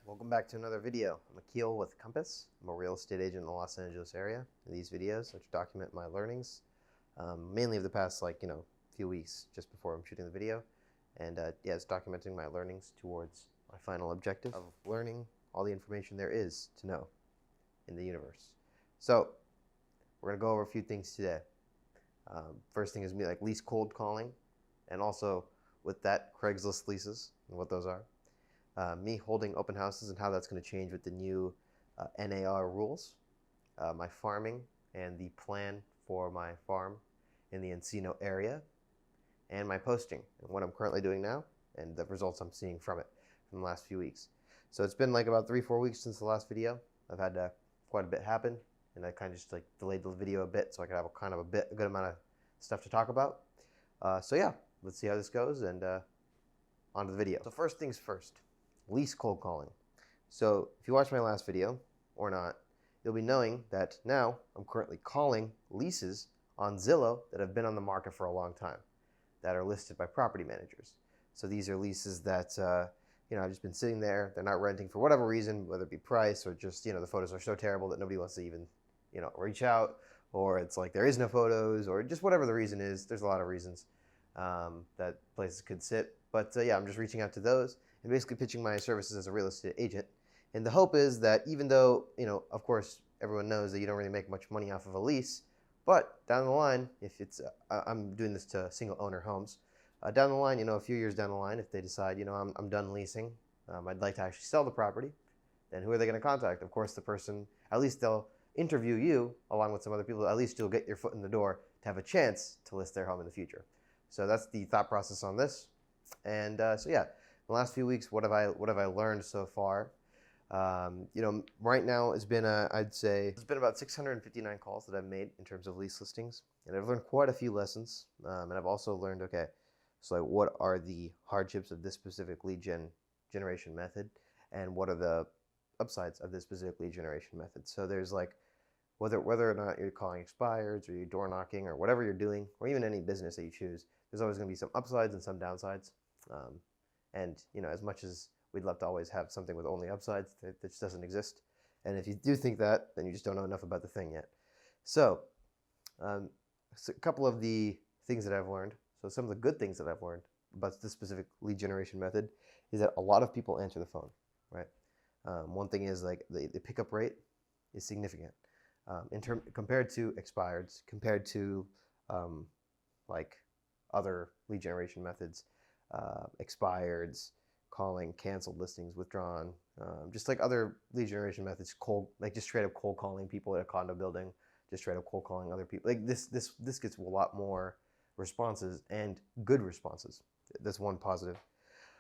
Welcome back to another video. I'm Akhil with Compass. I'm a real estate agent in the Los Angeles area. In these videos, which document my learnings, mainly of the past few weeks just before I'm shooting the video, and it's documenting my learnings towards my final objective of learning all the information there is to know in the universe. So we're gonna go over a few things today. First thing is me lease cold calling, and also with that Craigslist leases and what those are. Me holding open houses and how that's going to change with the new NAR rules, my farming and the plan for my farm in the Encino area, and my posting and what I'm currently doing now and the results I'm seeing from it from the last few weeks. So it's been about 3-4 weeks since the last video. I've had quite a bit happen, and I kind of just delayed the video a bit so I could have a good amount of stuff to talk about. So yeah, let's see how this goes, and on to the video. So first things first. Lease cold calling. So if you watched my last video or not, you'll be knowing that now I'm currently calling leases on Zillow that have been on the market for a long time, that are listed by property managers. So these are leases that I've just been sitting there. They're not renting for whatever reason, whether it be price or just the photos are so terrible that nobody wants to even reach out, or it's there is no photos, or just whatever the reason is. There's a lot of reasons that places could sit, but I'm just reaching out to those and basically pitching my services as a real estate agent. And the hope is that even though, of course, everyone knows that you don't really make much money off of a lease, but down the line, if it's, I'm doing this to single owner homes, down the line, a few years down the line, if they decide, I'm done leasing, I'd like to actually sell the property, then who are they going to contact? Of course, the person, at least they'll interview you along with some other people. At least you'll get your foot in the door to have a chance to list their home in the future. So that's the thought process on this. And the last few weeks, what have I learned so far? Right now it's been I'd say it's been about 659 calls that I've made in terms of lease listings, and I've learned quite a few lessons. And I've also learned, what are the hardships of this specific lead generation method, and what are the upsides of this specific lead generation method? So there's whether or not you're calling expireds or you're door knocking or whatever you're doing, or even any business that you choose, there's always going to be some upsides and some downsides. And as much as we'd love to always have something with only upsides, that just doesn't exist. And if you do think that, then you just don't know enough about the thing yet. So a couple of the things that I've learned. So some of the good things that I've learned about this specific lead generation method is that a lot of people answer the phone, right? One thing is the pickup rate is significant compared to expireds, compared to other lead generation methods. Expireds, calling, canceled listings, withdrawn, just other lead generation methods, just straight up cold calling people at a condo building, just straight up cold calling other people. This gets a lot more responses, and good responses. That's one positive.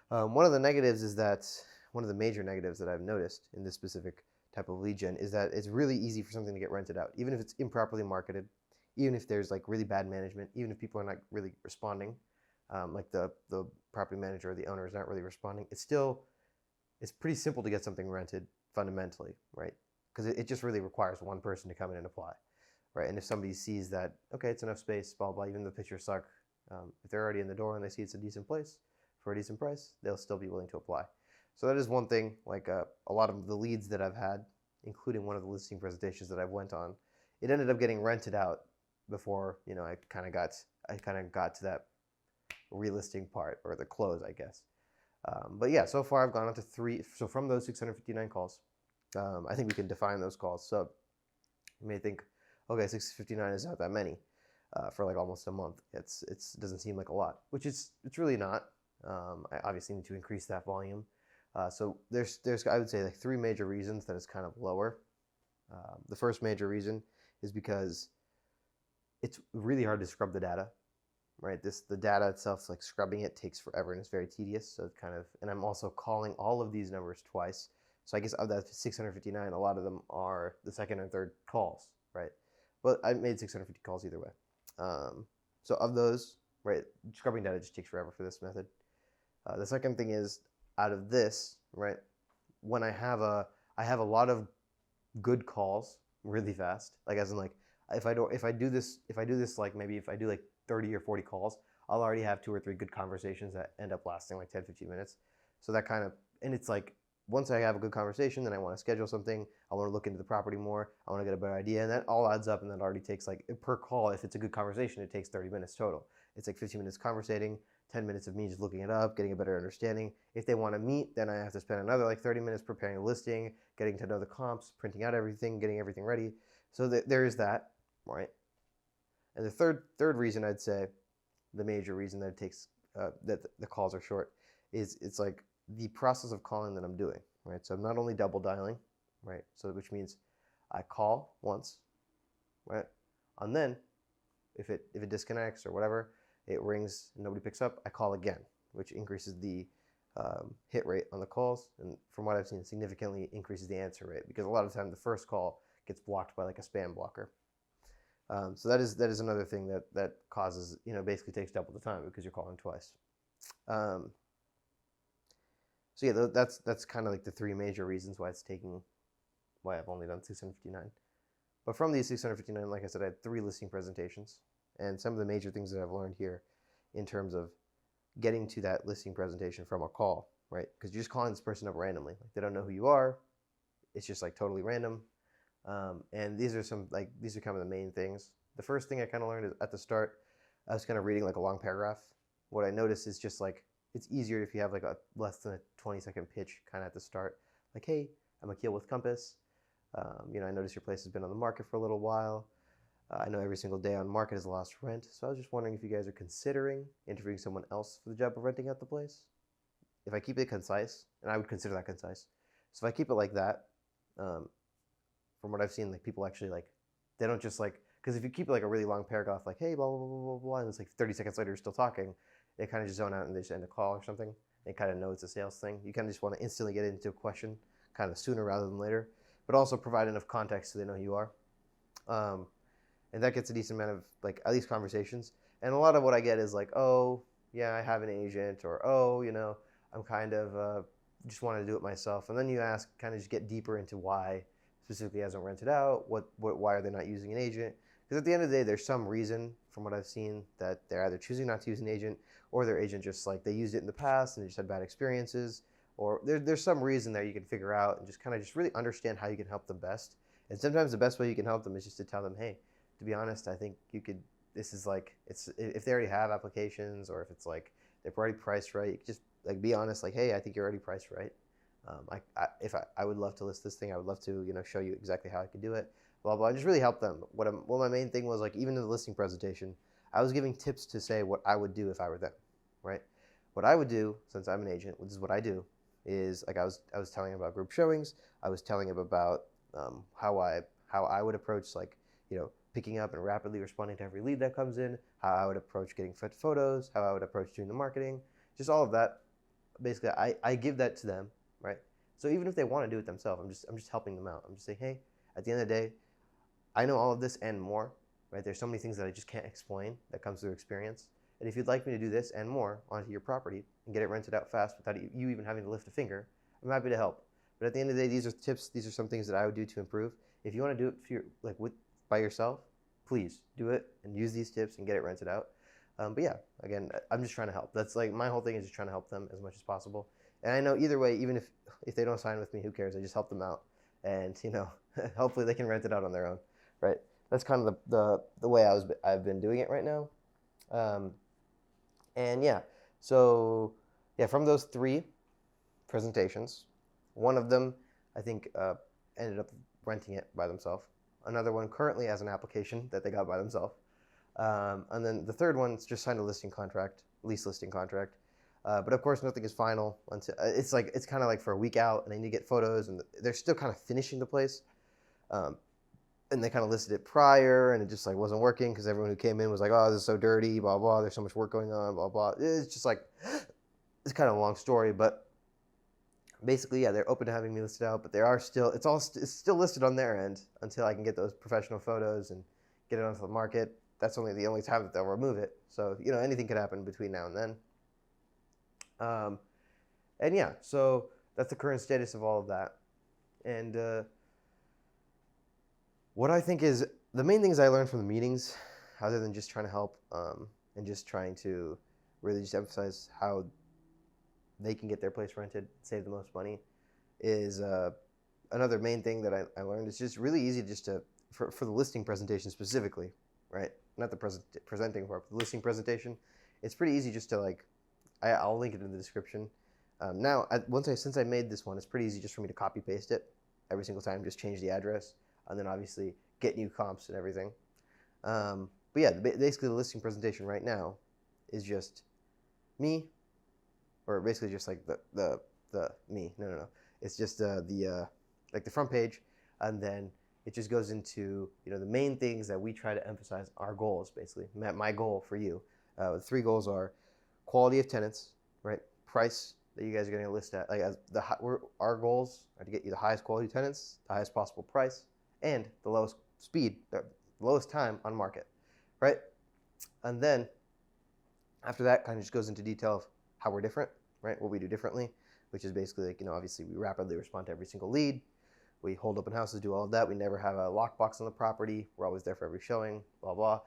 One of the major negatives that I've noticed in this specific type of lead gen is that it's really easy for something to get rented out, even if it's improperly marketed, even if there's really bad management, even if people are not really responding. The property manager or the owner is not really responding, it's pretty simple to get something rented fundamentally, right? Because it just really requires one person to come in and apply, right? And if somebody sees that, okay, it's enough space, blah, blah, even the pictures suck, if they're already in the door and they see it's a decent place for a decent price, they'll still be willing to apply. So that is one thing. A lot of the leads that I've had, including one of the listing presentations that I went on, it ended up getting rented out before I kind of got to that relisting part, or the close, I guess. But yeah, so far I've gone on to 3. So from those 659 calls, I think we can define those calls. So you may think, okay, 659 is not that many for almost a month. It doesn't seem like a lot, which it's really not. I obviously need to increase that volume. So there's I would say 3 major reasons that it's kind of lower. The first major reason is because it's really hard to scrub the data. Right, the data itself, scrubbing it takes forever and it's very tedious. So it's and I'm also calling all of these numbers twice. So I guess of that 659, a lot of them are the second and third calls, right? But I made 650 calls either way. So of those, right, scrubbing data just takes forever for this method. The second thing is, out of this, right, when I have a lot of good calls really fast, if I do this maybe if I do 30 or 40 calls, I'll already have 2 or 3 good conversations that end up lasting 10-15 minutes. So that and it's once I have a good conversation, then I want to schedule something. I want to look into the property more. I want to get a better idea, and that all adds up, and that already takes like per call. If it's a good conversation, it takes 30 minutes total. It's like 15 minutes conversating, 10 minutes of me just looking it up, getting a better understanding. If they want to meet, then I have to spend another like 30 minutes preparing a listing, getting to know the comps, printing out everything, getting everything ready. So there is that, right? And the third reason I'd say, the major reason that it takes that the calls are short, is it's like the process of calling that I'm doing, right? So I'm not only double dialing, right? So which means I call once, right? And then if it disconnects or whatever, it rings and nobody picks up, I call again, which increases the hit rate on the calls, and from what I've seen, significantly increases the answer rate, because a lot of the time the first call gets blocked by like a spam blocker. So that is another thing that causes, basically takes double the time because you're calling twice. So yeah, that's kind of like the three major reasons why I've only done 659. But from these 659, like I said, I had 3 listing presentations, and some of the major things that I've learned here in terms of getting to that listing presentation from a call, right? Because you're just calling this person up randomly. Like, they don't know who you are. It's just like totally random. And these are kind of the main things. The first thing I kind of learned is at the start, I was kind of reading like a long paragraph. What I noticed is just like, it's easier if you have like a less than a 20-second pitch kind of at the start. Like, hey, I'm Akhil with Compass. I noticed your place has been on the market for a little while. I know every single day on market has lost rent. So I was just wondering if you guys are considering interviewing someone else for the job of renting out the place. If I keep it concise, and I would consider that concise. So if I keep it like that, from what I've seen, like people actually like, they don't just like, because if you keep like a really long paragraph, like, hey, blah, blah, blah, blah, blah, and it's like 30 seconds later, you're still talking, they kind of just zone out and they just end a call or something. They kind of know it's a sales thing. You kind of just want to instantly get into a question kind of sooner rather than later, but also provide enough context so they know who you are. And that gets a decent amount of like at least conversations. And a lot of what I get is like, oh, yeah, I have an agent, or, oh, I'm kind of just want to do it myself. And then you ask, kind of just get deeper into why specifically hasn't rented out, why are they not using an agent? Because at the end of the day, there's some reason, from what I've seen, that they're either choosing not to use an agent, or their agent just like, they used it in the past and they just had bad experiences, or there's some reason there you can figure out and just kind of just really understand how you can help them best. And sometimes the best way you can help them is just to tell them, hey, to be honest, I think you could, this is like, it's, if they already have applications, or if it's like they're already priced right, you can just like be honest, like, hey, I think you're already priced right. I would love to list this thing, I would love to, show you exactly how I could do it, blah, blah, just really help them. What my main thing was, like, even in the listing presentation, I was giving tips to say what I would do if I were them, right? What I would do, since I'm an agent, which is what I do, is like I was telling him about group showings. I was telling him about how I would approach, like, picking up and rapidly responding to every lead that comes in, how I would approach getting photos, how I would approach doing the marketing, just all of that. Basically, I give that to them, right? So even if they want to do it themselves, I'm just helping them out. I'm just saying, hey, at the end of the day, I know all of this and more, right? There's so many things that I just can't explain that comes through experience. And if you'd like me to do this and more onto your property and get it rented out fast without you even having to lift a finger, I'm happy to help. But at the end of the day, these are tips. These are some things that I would do to improve. If you want to do it by yourself, please do it and use these tips and get it rented out. But yeah, again, I'm just trying to help. That's like my whole thing, is just trying to help them as much as possible. And I know either way, even if they don't sign with me, who cares? I just help them out, and hopefully they can rent it out on their own, right? That's kind of the way I've been doing it right now. And yeah, so yeah, from those 3 presentations, one of them I think ended up renting it by themselves. Another one currently has an application that they got by themselves. And then the third one's just signed a lease listing contract. But of course, nothing is final until it's kind of like for a week out, and they need to get photos, and they're still kind of finishing the place. And they kind of listed it prior, and it just like wasn't working because everyone who came in was like, oh, this is so dirty, blah, blah, there's so much work going on, blah, blah. It's just like, it's kind of a long story, but basically, yeah, they're open to having me listed out, but it's still listed on their end until I can get those professional photos and get it onto the market. That's the only time that they'll remove it. So, anything could happen between now and then. And yeah, so that's the current status of all of that. And what I think is the main things I learned from the meetings, other than just trying to help and just trying to really just emphasize how they can get their place rented, save the most money, is another main thing that I learned is just really easy just to, for the listing presentation specifically, right? Not the presenting part, but the listing presentation. It's pretty easy just to like, I'll link it in the description. Since I made this one, it's pretty easy just for me to copy paste it every single time, just change the address, and then obviously get new comps and everything. But yeah, basically the listing presentation right now is just me, or basically just like the me. No. It's just like the front page, and then it just goes into the main things that we try to emphasize. Our goals, basically. My goal for you, the 3 goals are quality of tenants, right? Price that you guys are going to list at. Like our goals are to get you the highest quality tenants, the highest possible price, and the lowest speed, the lowest time on market, right? And then after that, kind of just goes into detail of how we're different, right? What we do differently, which is basically like, obviously we rapidly respond to every single lead. We hold open houses, do all of that. We never have a lockbox on the property. We're always there for every showing, blah, blah.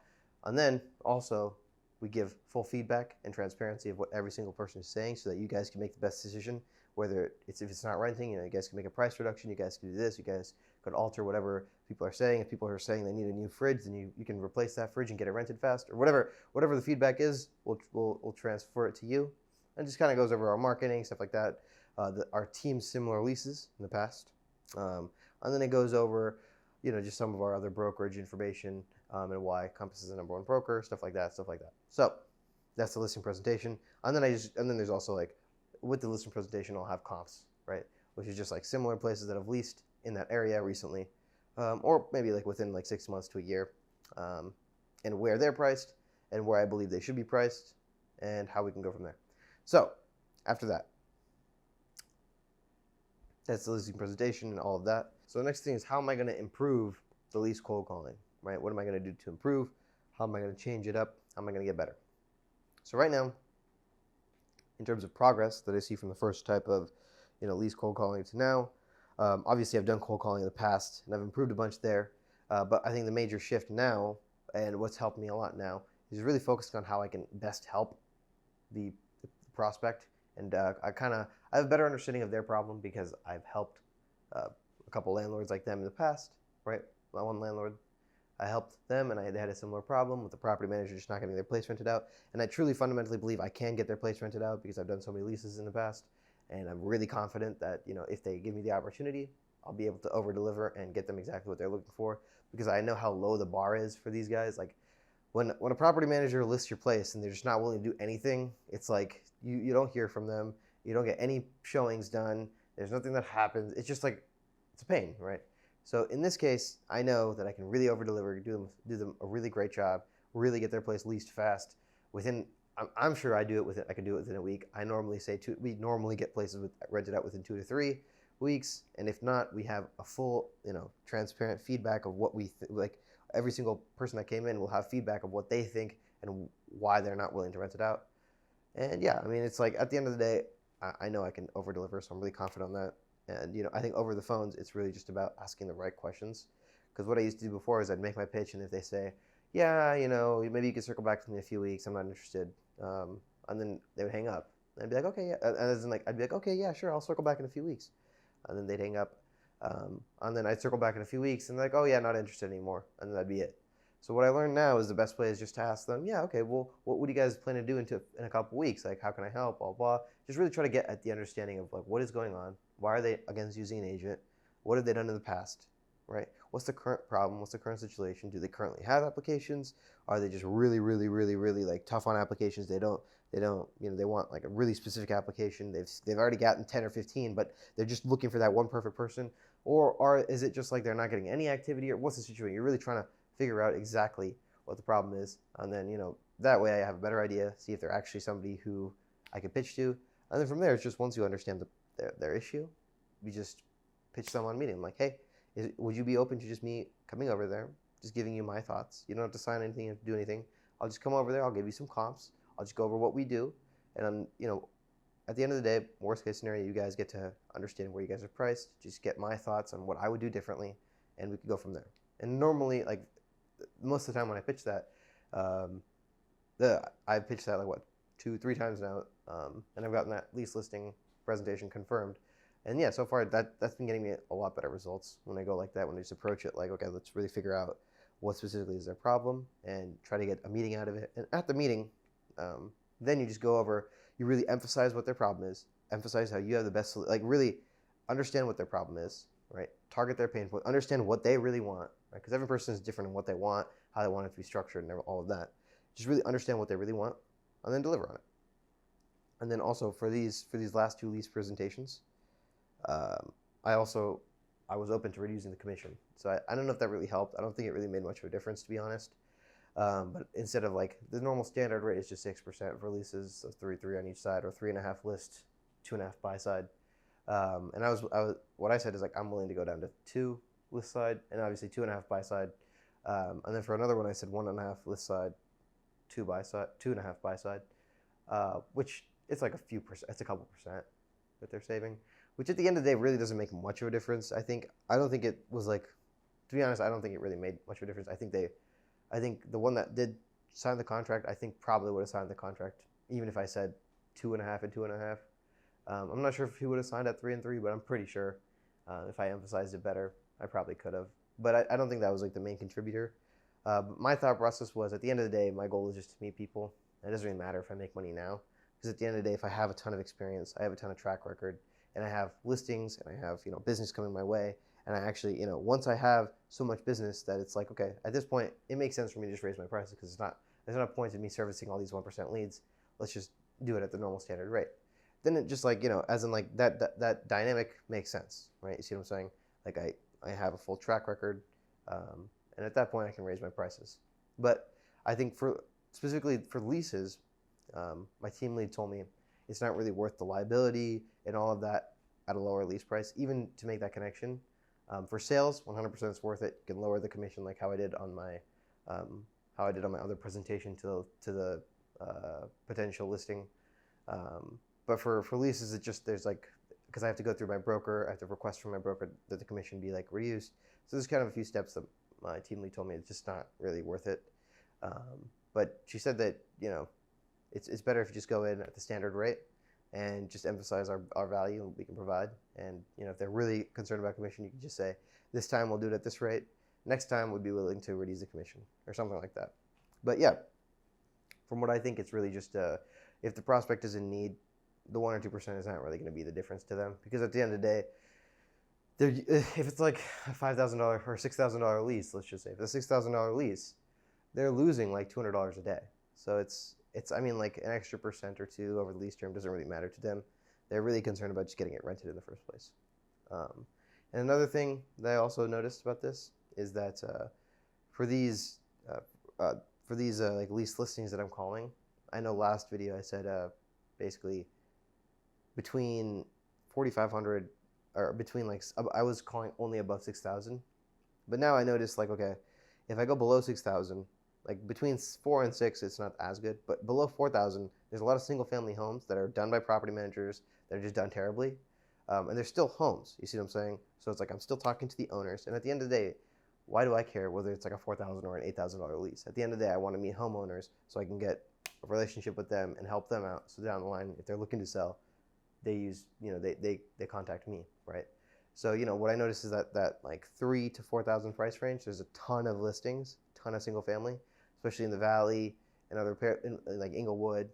And then also we give full feedback and transparency of what every single person is saying so that you guys can make the best decision, whether if it's not renting, you guys can make a price reduction, you guys can do this, you guys could alter whatever people are saying. If people are saying they need a new fridge, then you can replace that fridge and get it rented fast, or whatever the feedback is, we'll transfer it to you. And just kind of goes over our marketing, stuff like that, our team's similar leases in the past. And then it goes over, just some of our other brokerage information, and why Compass is the #1 broker, stuff like that. So that's the listing presentation. And then there's also like, with the listing presentation, I'll have comps, right? Which is just like similar places that have leased in that area recently, or maybe like within like 6 months to a year, and where they're priced and where I believe they should be priced and how we can go from there. So after that, that's the listing presentation and all of that. So the next thing is, how am I going to improve the lease cold calling, right? What am I going to do to improve? How am I going to change it up? How am I going to get better? So right now, in terms of progress that I see from the first type of, lease cold calling to now, obviously I've done cold calling in the past and I've improved a bunch there. But I think the major shift now, and what's helped me a lot now, is really focusing on how I can best help the prospect. And I have a better understanding of their problem because I've helped a couple landlords like them in the past, right? One landlord, I helped them, and they had a similar problem with the property manager just not getting their place rented out. And I truly fundamentally believe I can get their place rented out because I've done so many leases in the past, and I'm really confident that if they give me the opportunity, I'll be able to over-deliver and get them exactly what they're looking for, because I know how low the bar is for these guys. Like when a property manager lists your place and they're just not willing to do anything, it's like you don't hear from them, you don't get any showings done, there's nothing that happens. It's just like, it's a pain, right? So in this case, I know that I can really over-deliver, do them a really great job, really get their place leased fast. I'm sure I can do it within a week. I normally say we normally get places rented out within 2 to 3 weeks, and if not, we have a full, transparent feedback of what we like. Every single person that came in will have feedback of what they think and why they're not willing to rent it out. And yeah, I mean, it's like at the end of the day, I know I can over-deliver, so I'm really confident on that. And I think over the phones, it's really just about asking the right questions. Because what I used to do before is I'd make my pitch, and if they say, yeah, maybe you can circle back to me in a few weeks, I'm not interested, and then they would hang up. And I'd be like, okay, yeah. I'd be like, okay, yeah, sure, I'll circle back in a few weeks. And then they'd hang up. And then I'd circle back in a few weeks, and they're like, oh, yeah, not interested anymore. And then that'd be it. So what I learned now is the best way is just to ask them, yeah, okay, well, what do you guys plan to do in a couple weeks? Like, how can I help, blah, blah. Just really try to get at the understanding of, like, what is going on? Why are they against using an agent? What have they done in the past, right? What's the current problem? What's the current situation? Do they currently have applications? Are they just really, really, really, really, like, tough on applications? They want, like, a really specific application. They've already gotten 10 or 15, but they're just looking for that one perfect person. Or is it just like they're not getting any activity? Or what's the situation? You're really trying to figure out exactly what the problem is, and then that way I have a better idea, see if they're actually somebody who I can pitch to, and then from there it's just, once you understand their issue, you just pitch them on meeting. I'm like, hey, would you be open to just me coming over there, just giving you my thoughts? You don't have to sign anything, you don't have to do anything. I'll just come over there, I'll give you some comps, I'll just go over what we do, and at the end of the day, worst case scenario, you guys get to understand where you guys are priced, just get my thoughts on what I would do differently, and we can go from there. And normally, like, most of the time when I pitch that, I've pitched that like 2-3 times now, and I've gotten that lease listing presentation confirmed. And yeah, so far that's been getting me a lot better results when I go like that, when I just approach it like, okay, let's really figure out what specifically is their problem and try to get a meeting out of it. And at the meeting, then you just go over, you really emphasize what their problem is, emphasize how you have the best, like really understand what their problem is, right? Target their pain point, understand what they really want, right? Because every person is different in what they want, how they want it to be structured, and all of that. Just really understand what they really want, and then deliver on it. And then also for these last two lease presentations, um, I was open to reducing the commission. So I don't know if that really helped. I don't think it really made much of a difference, to be honest. But instead of like the normal standard rate is just 6% for leases, so 3 on each side, or 3.5 list, 2.5 buy side. And what I said is like I'm willing to go down to 2 list side, and obviously 2.5 buy side. And then for another one, I said 1.5 list side, 2 buy side, 2.5 buy side, which it's like a few percent. It's a couple percent that they're saving, which at the end of the day really doesn't make much of a difference. I don't think it was like, to be honest, I don't think it really made much of a difference. I think the one that did sign the contract, I think probably would have signed the contract even if I said 2.5 and 2.5. I'm not sure if he would have signed at 3 and 3, but I'm pretty sure if I emphasized it better, I probably could have. But I don't think that was like the main contributor. My thought process was, at the end of the day, my goal is just to meet people. It doesn't really matter if I make money now, because at the end of the day, if I have a ton of experience, I have a ton of track record, and I have listings, and I have business coming my way, and I actually once I have so much business that it's like, okay, at this point it makes sense for me to just raise my prices, because there's not a point in me servicing all these 1% leads. Let's just do it at the normal standard rate. Then it just like as in like that dynamic makes sense, right? You see what I'm saying? Like I have a full track record, and at that point I can raise my prices. But I think specifically for leases, my team lead told me it's not really worth the liability and all of that at a lower lease price, even to make that connection. For sales, 100% it's worth it. You can lower the commission, like how I did on my other presentation to the potential listing. But for leases, there's like, because I have to go through my broker, I have to request from my broker that the commission be like reduced. So there's kind of a few steps that my team lead told me it's just not really worth it. But she said that it's better if you just go in at the standard rate and just emphasize our value we can provide. And if they're really concerned about commission, you can just say, this time we'll do it at this rate. Next time we'd be willing to reduce the commission or something like that. But yeah, from what I think, it's really just if the prospect is in need, the 1 or 2% is not really going to be the difference to them, because at the end of the day, if it's like a $5,000 or $6,000 lease, let's just say, if it's a $6,000 lease, they're losing like $200 a day. So it's I mean, like an extra % or 2 over the lease term doesn't really matter to them. They're really concerned about just getting it rented in the first place. And another thing that I also noticed about this is that for these like lease listings that I'm calling, I know last video I said basically between 4,500 or between like, I was calling only above 6,000, but now I noticed like, okay, if I go below 6,000, like between 4 and 6, it's not as good, but below 4,000, there's a lot of single family homes that are done by property managers that are just done terribly, and they're still homes. You see what I'm saying? So it's like I'm still talking to the owners, and at the end of the day, why do I care whether it's like a $4,000 or an $8,000 lease? At the end of the day, I want to meet homeowners so I can get a relationship with them and help them out. So down the line, if they're looking to sell, they contact me, right? So what I noticed is that like 3,000 to 4,000 price range, there's a ton of listings, ton of single family, especially in the Valley and like Inglewood,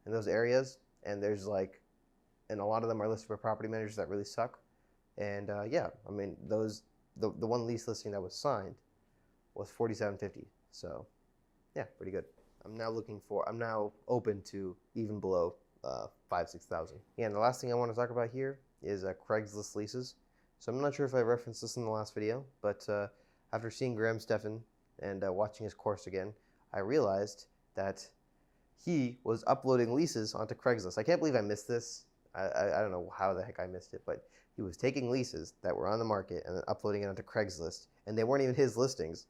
in those areas. And there's like, and a lot of them are listed by property managers that really suck. And yeah, I mean the one lease listing that was signed was $4,750. So yeah, pretty good. I'm now open to even below 5,000-6,000. Yeah, and the last thing I want to talk about here is Craigslist leases. So I'm not sure if I referenced this in the last video, but after seeing Graham Stephan and watching his course again, I realized that he was uploading leases onto Craigslist. I can't believe I missed this. I don't know how the heck I missed it, but he was taking leases that were on the market and then uploading it onto Craigslist, and they weren't even his listings,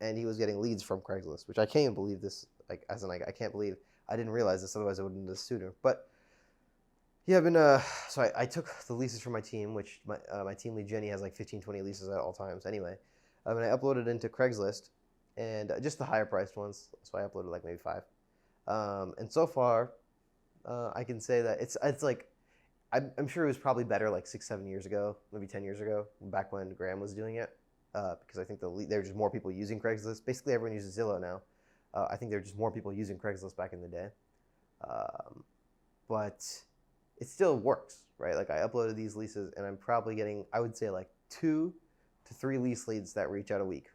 and he was getting leads from Craigslist, which I can't even believe this. Like, as in, like, I can't believe I didn't realize this. Otherwise, I would have done this sooner. But yeah, I've been so I took the leases from my team, which my team lead Jenny has like 15-20 leases at all times. Anyway, and I uploaded into Craigslist, and just the higher priced ones. So I uploaded like maybe 5, and so far, I can say that it's like I'm sure it was probably better like 6, 7 years ago, maybe 10 years ago, back when Graham was doing it, because I think there were just more people using Craigslist. Basically, everyone uses Zillow now. I think there were just more people using Craigslist back in the day, but it still works, right? Like I uploaded these leases, and I'm probably getting, I would say, like 2 to 3 lease leads that reach out a week.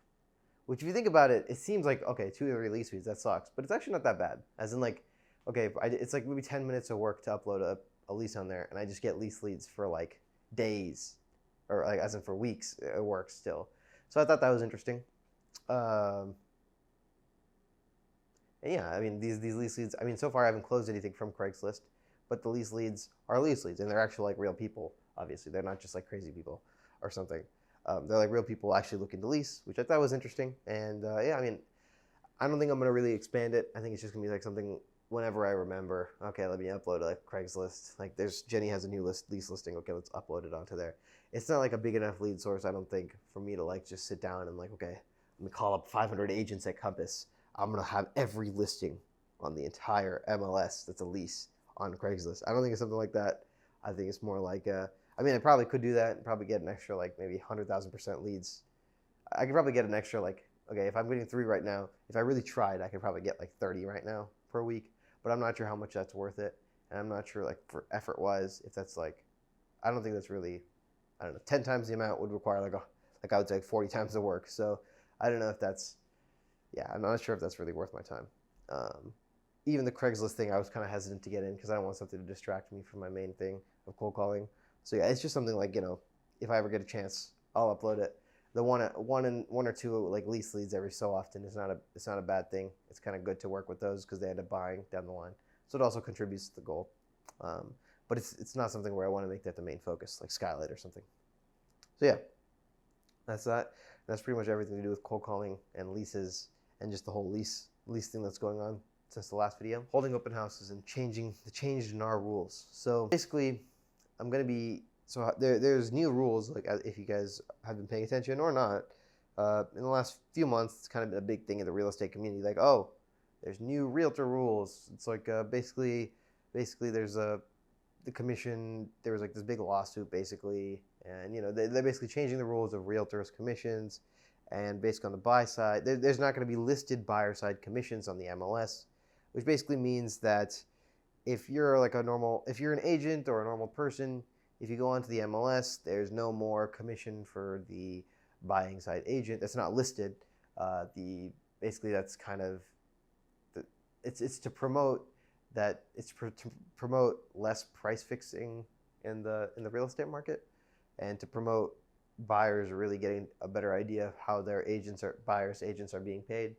Which, if you think about it, it seems like, okay, 2 to 3 lease leads, that sucks, but it's actually not that bad. As in, like, okay, it's like maybe 10 minutes of work to upload a lease on there, and I just get lease leads for like days, or like as in for weeks. It works still. So I thought that was interesting. And yeah, I mean these lease leads. I mean, so far I haven't closed anything from Craigslist, but the lease leads are lease leads, and they're actually like real people. Obviously, they're not just like crazy people or something. They're like real people actually looking to lease, which I thought was interesting. And yeah, I mean, I don't think I'm gonna really expand it. I think it's just gonna be like something whenever I remember, okay, let me upload like Craigslist. Like Jenny has a new lease listing. Okay, let's upload it onto there. It's not like a big enough lead source, I don't think, for me to like just sit down and like, okay, let me call up 500 agents at Compass. I'm gonna have every listing on the entire MLS that's a lease on Craigslist. I don't think it's something like that. I think it's more like, I mean, I probably could do that and probably get an extra like maybe 100,000% leads. I could probably get an extra like, okay, if I'm getting 3 right now, if I really tried, I could probably get like 30 right now per week. But I'm not sure how much that's worth it, and I'm not sure like for effort wise if that's like, I don't think that's really, I don't know, 10 times the amount would require like I would say like 40 times the work. So I don't know if that's, yeah, I'm not sure if that's really worth my time. Even the Craigslist thing, I was kind of hesitant to get in because I don't want something to distract me from my main thing of cold calling. So yeah, it's just something like, you know, if I ever get a chance, I'll upload it. The one or two like lease leads every so often is not a bad thing. It's kind of good to work with those because they end up buying down the line. So it also contributes to the goal. But it's not something where I want to make that the main focus, like Skylight or something. So yeah, that's that. That's pretty much everything to do with cold calling and leases and just the whole lease thing that's going on since the last video. Holding open houses and the change in our rules. So basically, I'm gonna be. So there's new rules, like if you guys have been paying attention or not, in the last few months, it's kind of been a big thing in the real estate community. Like, oh, there's new realtor rules. It's like basically there's the commission. There was like this big lawsuit basically, and you know they're basically changing the rules of realtors' commissions, and basically on the buy side, there's not going to be listed buyer side commissions on the MLS, which basically means that if you're like if you're an agent or a normal person, if you go onto the MLS, there's no more commission for the buying side agent. That's not listed. Basically that's kind of it's to promote that to promote less price fixing in the real estate market, and to promote buyers really getting a better idea of how their buyers agents are being paid.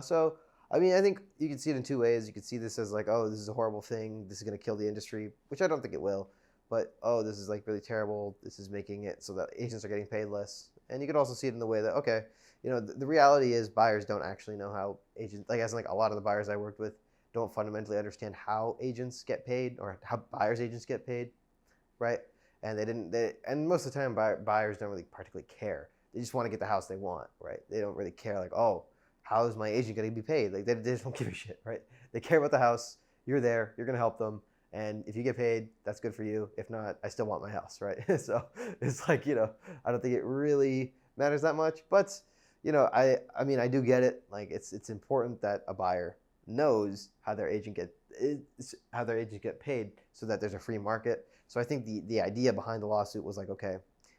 So I mean, I think you can see it in 2 ways. You could see this as like, oh, this is a horrible thing. This is going to kill the industry, which I don't think it will. But, oh, this is like really terrible. This is making it so that agents are getting paid less. And you could also see it in the way that, okay, you know, the reality is buyers don't actually know how agents, like as in like a lot of the buyers I worked with don't fundamentally understand how agents get paid or how buyers agents get paid, right? And and most of the time buyers don't really particularly care. They just want to get the house they want, right? They don't really care like, oh, how is my agent going to be paid? Like they just don't give a shit, right? They care about the house. You're there. You're going to help them. And if you get paid, that's good for you. If not, I still want my house, right? So it's like, you know, I don't think it really matters that much. But, you know, I mean, I do get it. Like it's important that a buyer knows how their agent get paid so that there's a free market. So I think the idea behind the lawsuit was like, okay,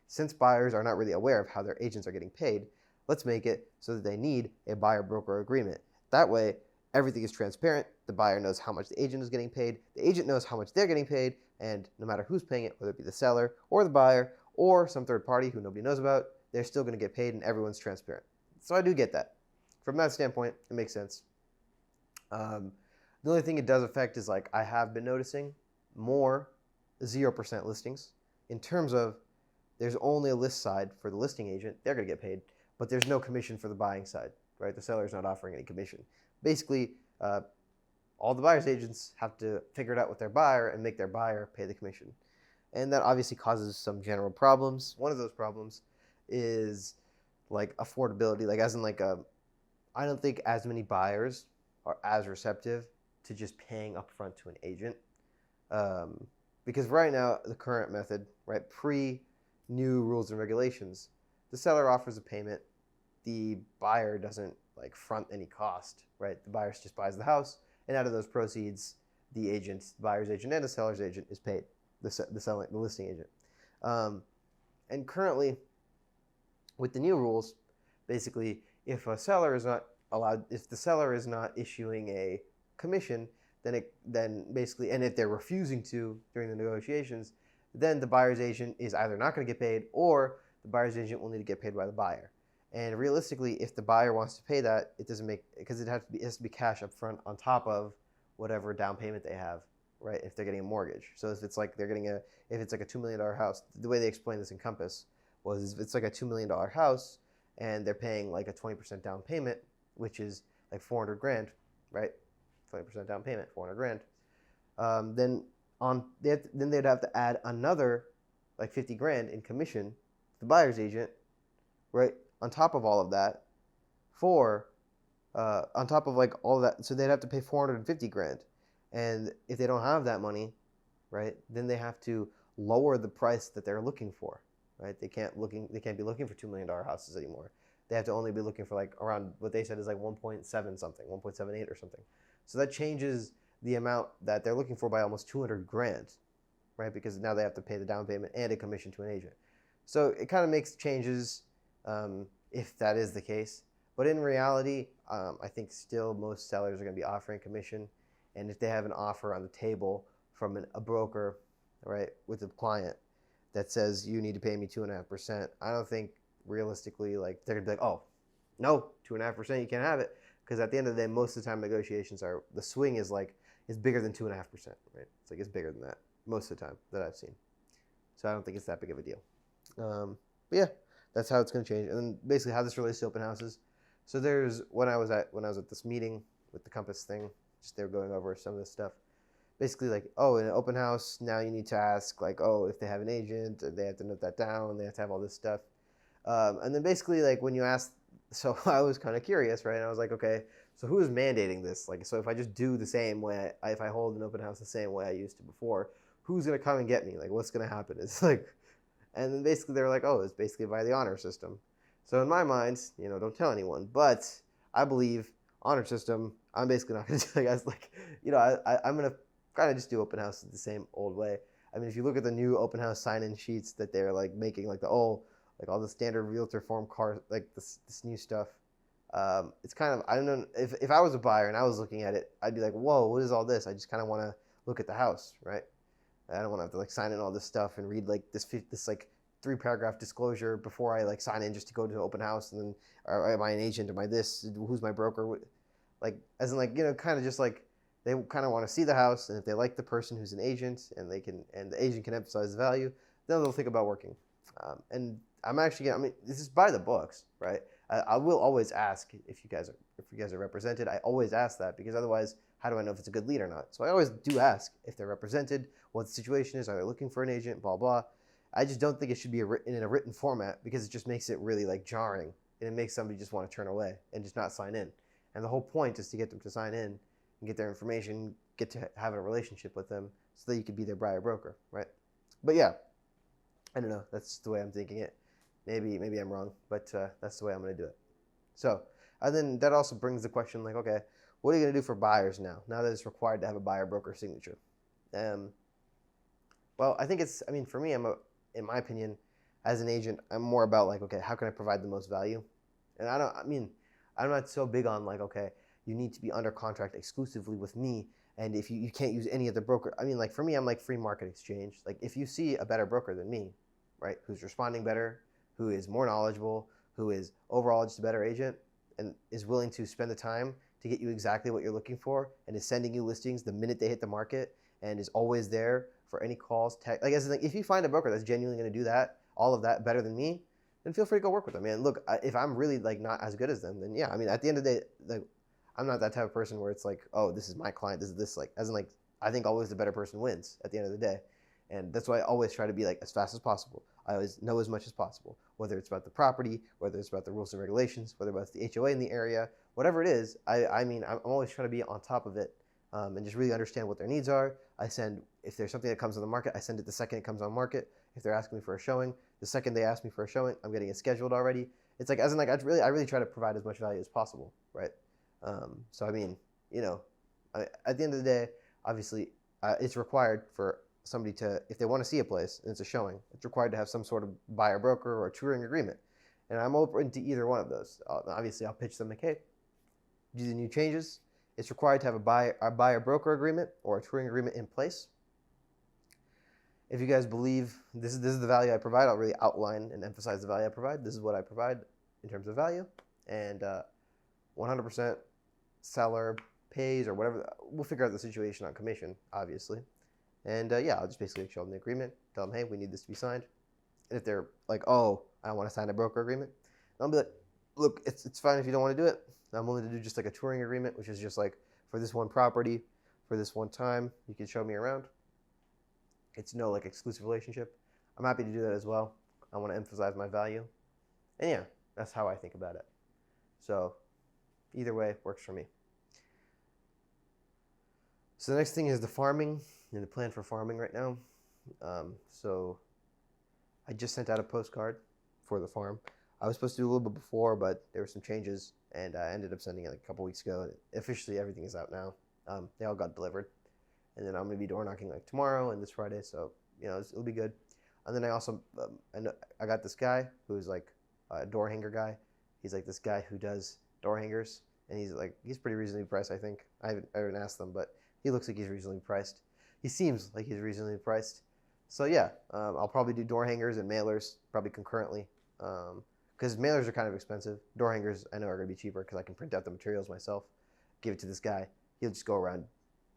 since buyers are not really aware of how their agents are getting paid, let's make it so that they need a buyer-broker agreement. That way, everything is transparent. The buyer knows how much the agent is getting paid. The agent knows how much they're getting paid. And no matter who's paying it, whether it be the seller or the buyer or some third party who nobody knows about, they're still going to get paid and everyone's transparent. So I do get that. From that standpoint, it makes sense. The only thing it does affect is like I have been noticing more 0% listings in terms of there's only a list side for the listing agent. They're going to get paid, but there's no commission for the buying side, right? The seller's not offering any commission. Basically, all the buyer's agents have to figure it out with their buyer and make their buyer pay the commission. And that obviously causes some general problems. One of those problems is like affordability, like as in like I don't think as many buyers are as receptive to just paying upfront to an agent, Because right now, the current method, right, pre new rules and regulations, the seller offers a payment, the buyer doesn't like front any cost, right? The buyer just buys the house, and out of those proceeds, the agent, the buyer's agent, and the seller's agent is paid, the listing agent. And currently, with the new rules, basically, if a seller is not allowed, if the seller is not issuing a commission, then basically, and if they're refusing to during the negotiations, then the buyer's agent is either not going to get paid, or the buyer's agent will need to get paid by the buyer. And realistically, if the buyer wants to pay that, it doesn't make, because it has to be cash up front on top of whatever down payment they have, right? If they're getting a mortgage. So if it's like if it's like a $2 million house, the way they explained this in Compass was if it's like a $2 million house and they're paying like a 20% down payment, which is like 400 grand, right? 20% down payment, 400 grand. Then they'd have to add another like 50 grand in commission to the buyer's agent, right? On top of all of that, on top of like all of that, so they'd have to pay 450 grand. And if they don't have that money, right, then they have to lower the price that they're looking for, right? They can't be looking for $2 million houses anymore. They have to only be looking for like around what they said is like 1.7 something, 1.78 or something. So that changes the amount that they're looking for by almost 200 grand, right? Because now they have to pay the down payment and a commission to an agent. So it kind of makes changes if that is the case. But in reality, I think still most sellers are going to be offering commission. And if they have an offer on the table from a broker, right, with a client that says you need to pay me 2.5%, I don't think realistically like they're going to be like, oh, no, 2.5%, you can't have it. Because at the end of the day, most of the time negotiations are, the swing is bigger than 2.5%, right? It's bigger than that most of the time that I've seen. So I don't think it's that big of a deal. But yeah, that's how it's going to change. And then basically how this relates to open houses. So there's, when I was at this meeting with the Compass thing, just they were going over some of this stuff. Basically like, oh, in an open house, now you need to ask like, oh, if they have an agent, they have to note that down, they have to have all this stuff. And then basically like when you ask, so I was kind of curious, right? And I was like, okay, so who is mandating this? Like, so if I just do the same way, if I hold an open house the same way I used to before, who's going to come and get me? Like, what's going to happen? It's like, and then basically they were like, oh, it's basically by the honor system. So in my mind, don't tell anyone, but I believe honor system, I'm basically not going to tell you guys, like, I'm going to kind of just do open houses the same old way. I mean, if you look at the new open house sign-in sheets that they're like making, like all the standard realtor form cars, like this new stuff, it's kind of, I don't know, if I was a buyer and I was looking at it, I'd be like, whoa, what is all this? I just kind of want to look at the house, right? I don't want to have to like sign in all this stuff and read like this like 3-paragraph disclosure before I like sign in just to go to an open house, and then am I an agent? Am I this? Who's my broker? Like, as in like, kind of just like they kind of want to see the house, and if they like the person who's an agent and the agent can emphasize the value, then they'll think about working. And this is by the books, right? I will always ask if you guys are represented. I always ask that, because otherwise, how do I know if it's a good lead or not? So I always do ask if they're represented, what the situation is, are they looking for an agent, blah, blah. I just don't think it should be in a written format, because it just makes it really like jarring, and it makes somebody just want to turn away and just not sign in. And the whole point is to get them to sign in and get their information, get to have a relationship with them so that you could be their buyer broker, right? But yeah, I don't know. That's the way I'm thinking it. Maybe I'm wrong, but that's the way I'm going to do it. So, and then that also brings the question like, okay, what are you going to do for buyers now that it's required to have a buyer broker signature? Well, I think for me, in my opinion, as an agent, I'm more about like, okay, how can I provide the most value? And I'm not so big on like, okay, you need to be under contract exclusively with me, and if you can't use any other broker. I mean, like for me, I'm like free market exchange. Like if you see a better broker than me, right, who's responding better, who is more knowledgeable, who is overall just a better agent, and is willing to spend the time to get you exactly what you're looking for, and is sending you listings the minute they hit the market, and is always there for any calls, text. Like, if you find a broker that's genuinely going to do that, all of that better than me, then feel free to go work with them. Man, look, if I'm really like not as good as them, then yeah. I mean, at the end of the day, like, I'm not that type of person where it's like, oh, this is my client, this is this, like, as in like, I think always the better person wins at the end of the day. And that's why I always try to be like as fast as possible. I always know as much as possible, whether it's about the property, whether it's about the rules and regulations, whether it's about the HOA in the area, whatever it is. I'm always trying to be on top of it and just really understand what their needs are. If there's something that comes on the market, I send it the second it comes on market. If they're asking me for a showing, the second they ask me for a showing, I'm getting it scheduled already. It's like, as in, like, I really try to provide as much value as possible, right? So I mean, at the end of the day, obviously, it's required for somebody to, if they want to see a place and it's a showing, it's required to have some sort of buyer broker or a touring agreement. And I'm open to either one of those. Obviously, I'll pitch them like, hey, do the new changes. It's required to have a buyer broker agreement or a touring agreement in place. If you guys believe this is the value I provide, I'll really outline and emphasize the value I provide. This is what I provide in terms of value, and 100% seller pays or whatever. We'll figure out the situation on commission, obviously. And yeah, I'll just basically show them the agreement, tell them, hey, we need this to be signed. And if they're like, oh, I want to sign a broker agreement, I'll be like, look, it's fine if you don't want to do it. I'm willing to do just like a touring agreement, which is just like for this one property, for this one time, you can show me around. It's no like exclusive relationship. I'm happy to do that as well. I want to emphasize my value. And yeah, that's how I think about it. So either way works for me. So the next thing is the farming and the plan for farming right now. So I just sent out a postcard for the farm. I was supposed to do a little bit before, but there were some changes, and I ended up sending it like a couple weeks ago. Officially, everything is out now. They all got delivered. And then I'm going to be door knocking like tomorrow and this Friday, so it'll be good. And then I also I got this guy who's like a door hanger guy. He's like this guy who does door hangers, and he's pretty reasonably priced, I think. I haven't asked them, but he looks like he's reasonably priced. He seems like he's reasonably priced. So yeah, I'll probably do door hangers and mailers probably concurrently, because mailers are kind of expensive. Door hangers I know are going to be cheaper because I can print out the materials myself, give it to this guy. He'll just go around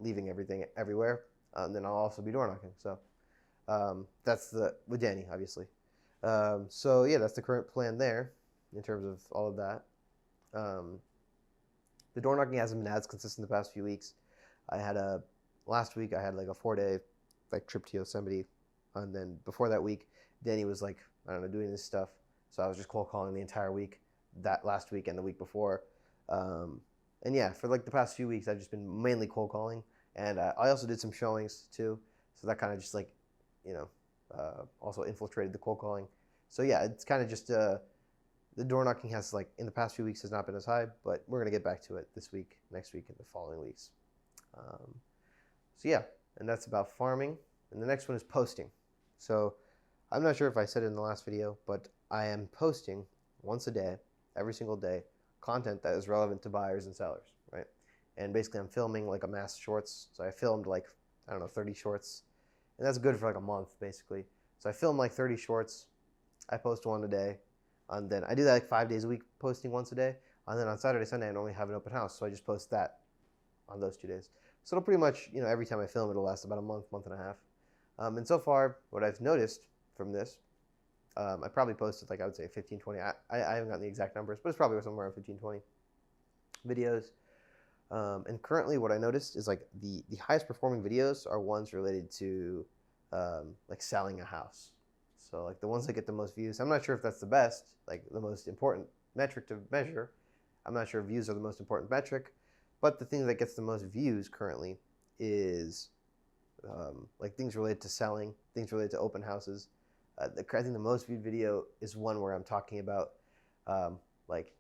leaving everything everywhere. Then I'll also be door knocking. So that's with Danny, obviously. So yeah, that's the current plan there in terms of all of that. The door knocking hasn't been as consistent the past few weeks. Last week I had like a 4-day like trip to Yosemite, and then before that week, Danny was like, I don't know, doing this stuff. So I was just cold calling the entire week, that last week and the week before. And yeah, for like the past few weeks, I've just been mainly cold calling. And I also did some showings too. So that kind of just like, also infiltrated the cold calling. So yeah, it's kind of just, the door knocking has like, in the past few weeks has not been as high, but we're going to get back to it this week, next week, and the following weeks. So yeah, and that's about farming. And the next one is posting. So I'm not sure if I said it in the last video, but I am posting once a day, every single day, content that is relevant to buyers and sellers, right? And basically I'm filming like a mass shorts. So I filmed like, 30 shorts. And that's good for like a month, basically. So I film like 30 shorts. I post one a day. And then I do that like 5 days a week, posting once a day. And then on Saturday, Sunday, I normally have an open house. So I just post that on those 2 days. So it'll pretty much, every time I film, it'll last about a month, month and a half. And so far, what I've noticed from this, I probably posted like, I would say 15, 20. I haven't gotten the exact numbers, but it's probably somewhere around 15, 20 videos. And currently what I noticed is like the highest performing videos are ones related to like selling a house. So like the ones that get the most views. I'm not sure if that's the best, like the most important metric to measure. I'm not sure if views are the most important metric, but the thing that gets the most views currently is like things related to selling, things related to open houses. I think the most viewed video is one where I'm talking about like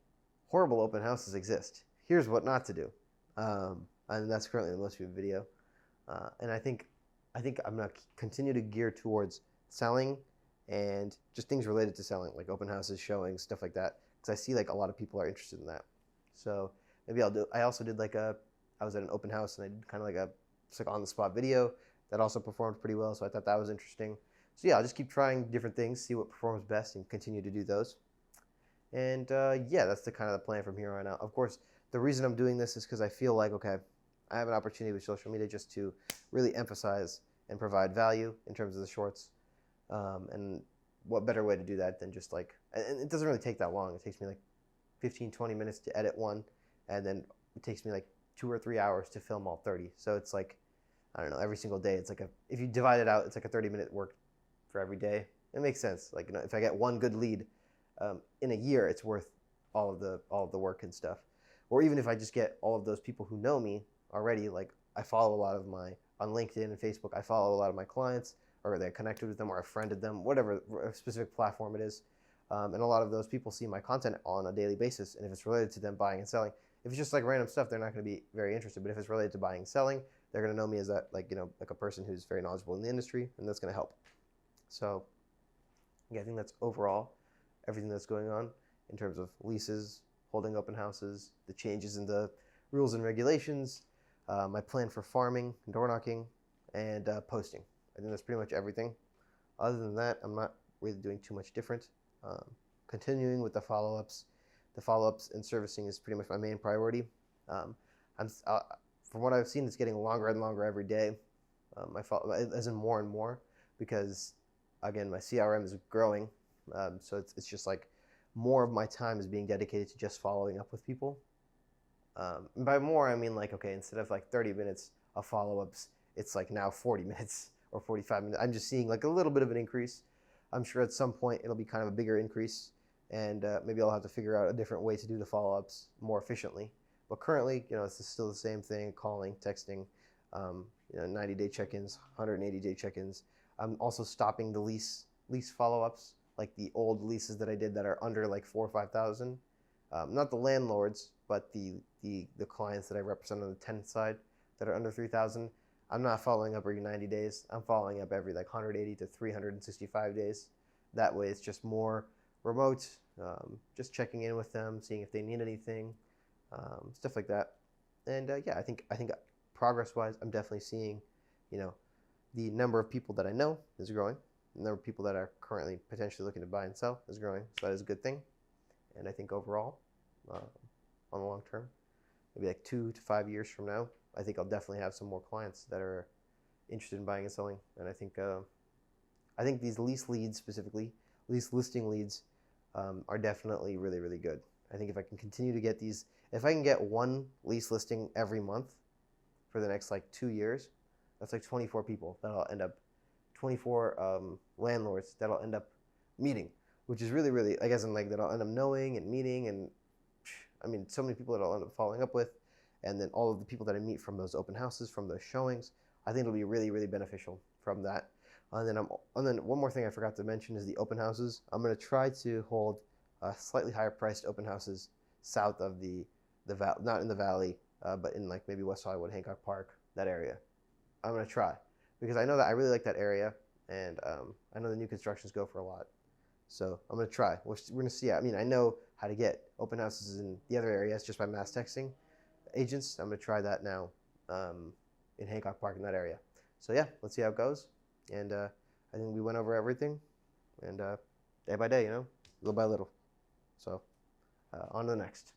horrible open houses exist. Here's what not to do. And that's currently the most viewed video. And I think I'm going to continue to gear towards selling and just things related to selling, like open houses, showings, stuff like that. Because I see like a lot of people are interested in that. So maybe I also did like I was at an open house and I did kind of like just like on the spot video that also performed pretty well. So I thought that was interesting. So yeah, I'll just keep trying different things, see what performs best, and continue to do those. And yeah, that's the kind of the plan from here on out. Of course, the reason I'm doing this is because I feel like, okay, I have an opportunity with social media just to really emphasize and provide value in terms of the shorts. And what better way to do that than just like, and it doesn't really take that long. It takes me like 15, 20 minutes to edit one, and then it takes me like 2 or 3 hours to film all 30. So it's like, I don't know, every single day, it's like if you divide it out, it's like a 30-minute work for every day. It makes sense. Like, if I get one good lead in a year, it's worth all of the work and stuff. Or even if I just get all of those people who know me already, like I follow a lot of on LinkedIn and Facebook, I follow a lot of my clients, or they're connected with them, or I friended them, whatever specific platform it is. And a lot of those people see my content on a daily basis. And if it's related to them buying and selling, if it's just like random stuff, they're not going to be very interested. But if it's related to buying and selling, they're going to know me as that, like, like a person who's very knowledgeable in the industry, and that's going to help. So yeah, I think that's overall everything that's going on in terms of leases, holding open houses, the changes in the rules and regulations, my plan for farming, door knocking, and posting. I think that's pretty much everything. Other than that, I'm not really doing too much different. Continuing with the follow-ups. The follow-ups and servicing is pretty much my main priority. From what I've seen, it's getting longer and longer every day. As in more and more, because again, my CRM is growing. So it's just like more of my time is being dedicated to just following up with people. And by more, I mean like, okay, instead of like 30 minutes of follow-ups, it's like now 40 minutes or 45 minutes. I'm just seeing like a little bit of an increase. I'm sure at some point it'll be kind of a bigger increase, and maybe I'll have to figure out a different way to do the follow-ups more efficiently. But currently, it's still the same thing: calling, texting, 90-day check-ins, 180-day check-ins. I'm also stopping the lease follow-ups, like the old leases that I did that are under like 4,000 or 5,000. Not the landlords, but the clients that I represent on the tenant side that are under 3,000. I'm not following up every 90 days. I'm following up every like 180 to 365 days. That way, it's just more remote, just checking in with them, seeing if they need anything, stuff like that. And yeah, I think progress-wise, I'm definitely seeing, the number of people that I know is growing. The number of people that are currently potentially looking to buy and sell is growing. So that is a good thing. And I think overall, on the long term, maybe like 2 to 5 years from now, I think I'll definitely have some more clients that are interested in buying and selling. And I think these lease leads specifically, lease listing leads, are definitely really, really good. I think if I can continue to get these, if I can get one lease listing every month for the next like 2 years, that's like 24 people that'll end up, 24 landlords that'll end up meeting, which is really, really, I guess, like that I'll end up knowing and meeting, and I mean, so many people that I'll end up following up with, and then all of the people that I meet from those open houses, from those showings. I think it'll be really, really beneficial from that. And then one more thing I forgot to mention is the open houses. I'm going to try to hold slightly higher priced open houses south of the not in the valley, but in like maybe West Hollywood, Hancock Park, that area. I'm going to try, because I know that I really like that area, and I know the new constructions go for a lot. So I'm going to try. We're going to see. I mean, I know how to get open houses in the other areas just by mass texting agents. I'm going to try that now in Hancock Park, in that area. So yeah, let's see how it goes. And I think we went over everything, and day by day, little by little. So on to the next.